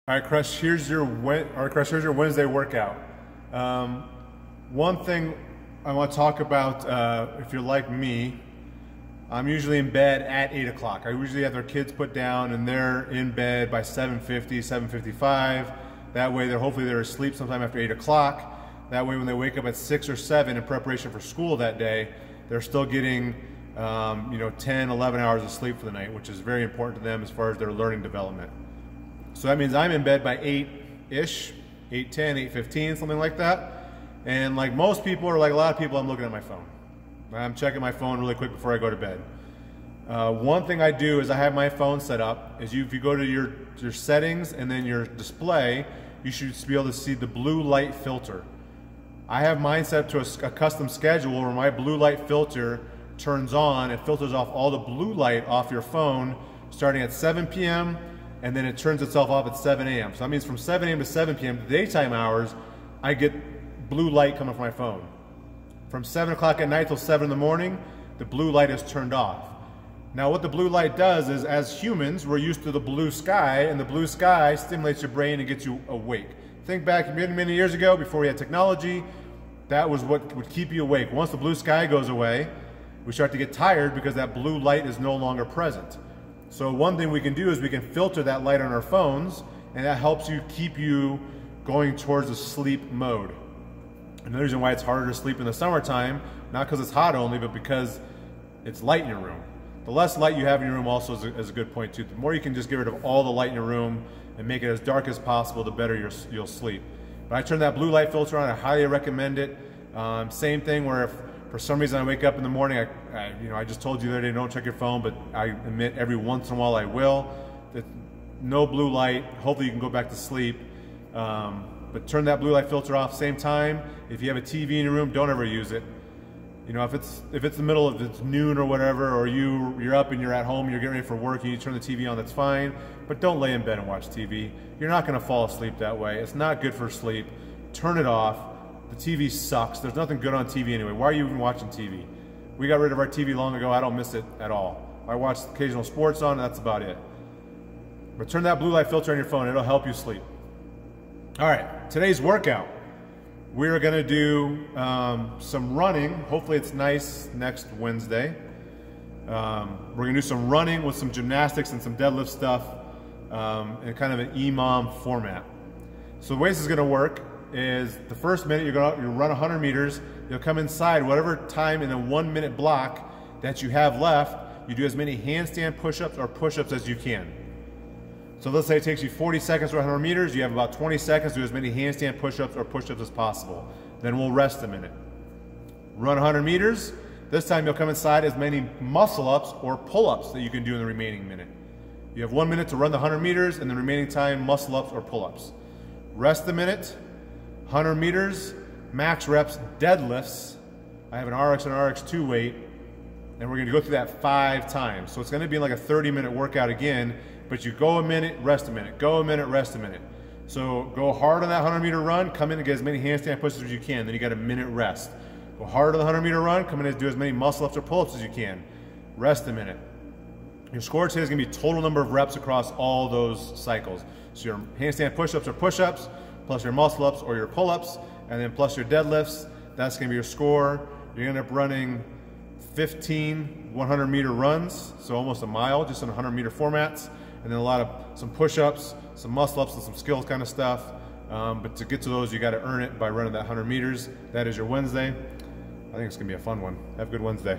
All right, Crush, here's your Wednesday workout. One thing I want to talk about, if you're like me, I'm usually in bed at 8 o'clock. I usually have their kids put down and they're in bed by 7:50, 7:55. That way hopefully they're asleep sometime after 8 o'clock. That way when they wake up at 6 or 7 in preparation for school that day, they're still getting 10, 11 hours of sleep for the night, which is very important to them as far as their learning development. So that means I'm in bed by 8-ish, 8:10, 8:15, something like that. And like most people, or like a lot of people, I'm looking at my phone. I'm checking my phone really quick before I go to bed. One thing I do is I have my phone set up, is if you go to your settings and then your display, you should be able to see the blue light filter. I have mine set up to a custom schedule where my blue light filter turns on. It filters off all the blue light off your phone starting at 7 p.m. and then it turns itself off at 7 a.m. So that means from 7 a.m. to 7 p.m., the daytime hours, I get blue light coming from my phone. From 7 o'clock at night till 7 in the morning, the blue light is turned off. Now what the blue light does is, as humans, we're used to the blue sky, and the blue sky stimulates your brain and gets you awake. Think back many years ago, before we had technology, that was what would keep you awake. Once the blue sky goes away, we start to get tired because that blue light is no longer present. So one thing we can do is we can filter that light on our phones, and that helps you keep you going towards a sleep mode. Another reason why it's harder to sleep in the summertime, not because it's hot only, but because it's light in your room. The less light you have in your room also is a good point too. The more you can just get rid of all the light in your room and make it as dark as possible, the better you'll sleep. But I turn that blue light filter on. I highly recommend it. Same thing where if for some reason I wake up in the morning, I just told you the other day, don't check your phone, but I admit every once in a while I will. No blue light. Hopefully you can go back to sleep. But turn that blue light filter off. Same time, if you have a TV in your room, don't ever use it. You know, if it's the middle of it's noon or whatever, or you're up and you're at home, you're getting ready for work, and you turn the TV on, that's fine. But don't lay in bed and watch TV. You're not going to fall asleep that way. It's not good for sleep. Turn it off. The TV sucks. There's nothing good on TV anyway. Why are you even watching TV? We got rid of our TV long ago. I don't miss it at all. I watch occasional sports on, that's about it. But turn that blue light filter on your phone. It'll help you sleep. All right, today's workout. We're gonna do some running. Hopefully it's nice next Wednesday. We're gonna do some running with some gymnastics and some deadlift stuff in kind of an EMOM format. So the way this is gonna work is the first minute you'll run 100 meters, you'll come inside, whatever time in a 1 minute block that you have left, you do as many handstand push-ups or push-ups as you can. So let's say it takes you 40 seconds to run 100 meters, you have about 20 seconds to do as many handstand push-ups or push-ups as possible. Then we'll rest a minute. Run 100 meters, this time you'll come inside as many muscle-ups or pull-ups that you can do in the remaining minute. You have 1 minute to run the 100 meters and the remaining time muscle-ups or pull-ups. Rest a minute, 100 meters, max reps, deadlifts. I have an RX and RX2 weight, and we're gonna go through that 5 times. So it's gonna be like a 30-minute workout again, but you go a minute, rest a minute, go a minute, rest a minute. So go hard on that 100-meter run, come in and get as many handstand pushes as you can, then you got a minute rest. Go hard on the 100-meter run, come in and do as many muscle-ups or pull-ups as you can. Rest a minute. Your score today is gonna be total number of reps across all those cycles. So your handstand push-ups or push-ups, plus your muscle-ups or your pull-ups, and then plus your deadlifts, that's gonna be your score. You're gonna end up running 15 100-meter runs, so almost a mile, just in 100-meter formats, and then some push-ups, some muscle-ups, and some skills kind of stuff. But to get to those, you gotta earn it by running that 100 meters. That is your Wednesday. I think it's gonna be a fun one. Have a good Wednesday.